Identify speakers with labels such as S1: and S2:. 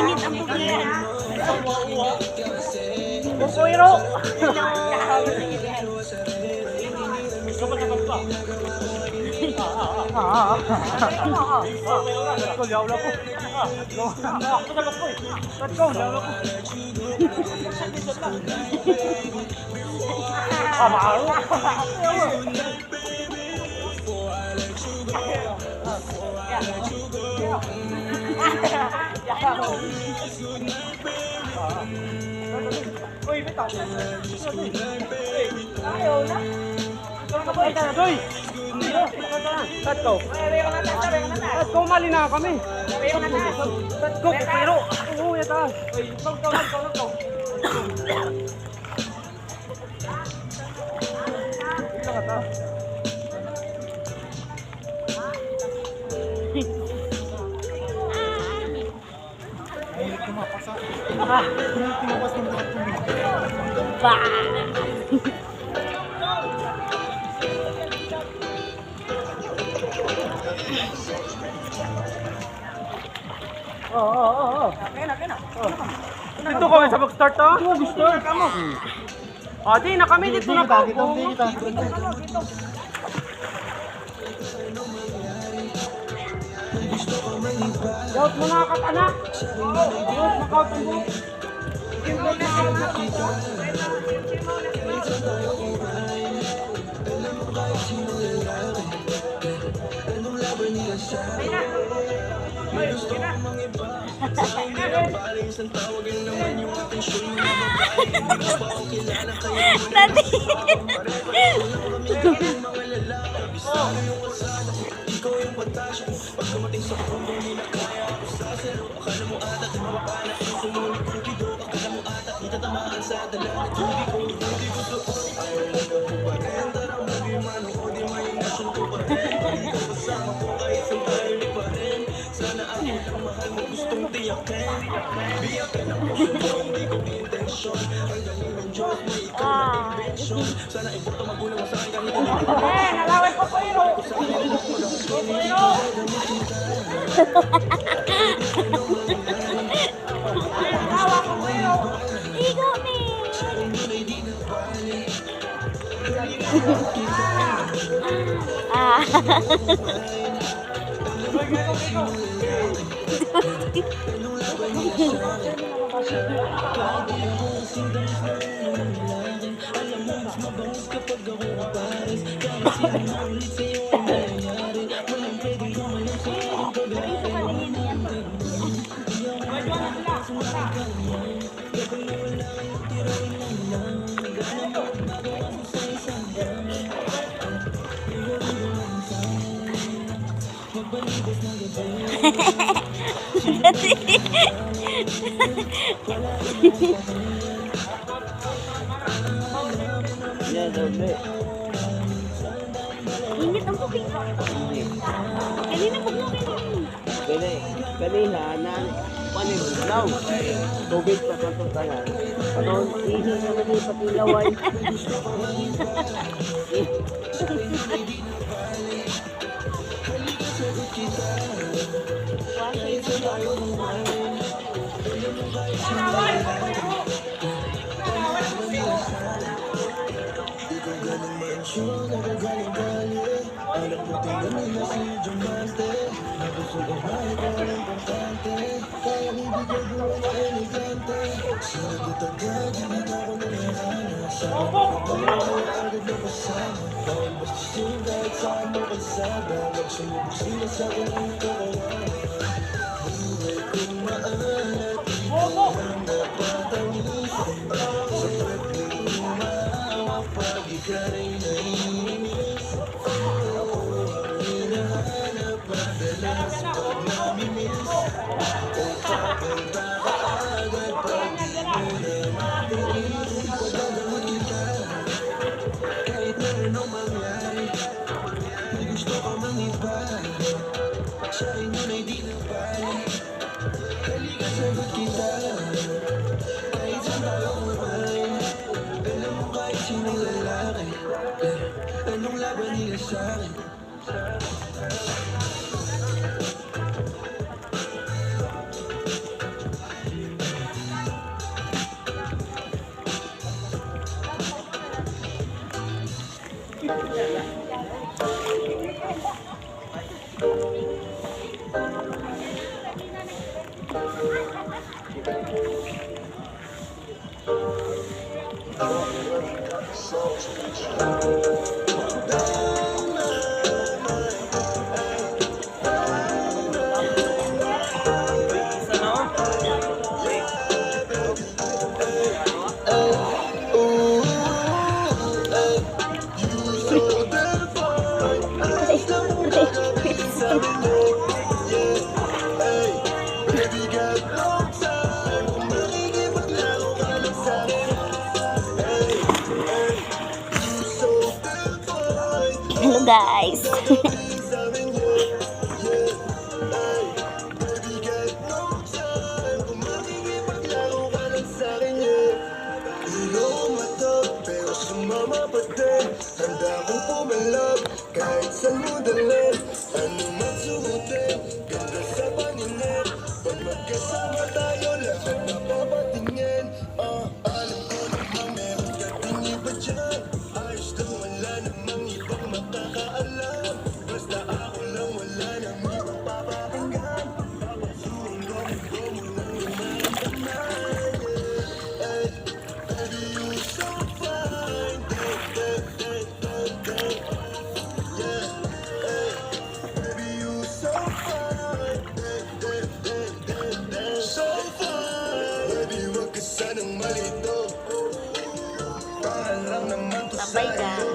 S1: Init ang bugay ha.
S2: Bukuiro! Let's go, mali na kami. Let's go, pero. Oo, yata. Let's go. Ito ka ta. Dito kami sa mag-start ha? Mag-start ka mo. Di na kami dito na pa. Yaut mo na katanak. Yaut makaut mo.
S1: Tati.
S2: Nalawin ko po yun.
S1: Igo ni. Init ang bukid. Kanina bugnukin mo.
S3: Kanina na panibugnaw. Tubig pa sa tanan. Ano, ihi naman yung patilaway.
S4: Sa inyo na'y
S1: Hello guys.
S4: Pero sumama pa din, handa kong pumalab kahit saan mo dalhin, ano man suotin, ganda sa paningin. Pag magkasama tayo, lahat napapatingin. Alam ko namang meron ka ding iba dyan, ayos lang wala namang ibang makakaalam. Basta ako lang wala nang ibang papakinggan, bawat sundo mo nang lumalamdaman. Baby, you so fine. Yeah, baby, you so fine. So fine. Baby, wag ka sanang malito. Para lang naman to
S1: Bye-bye, guys.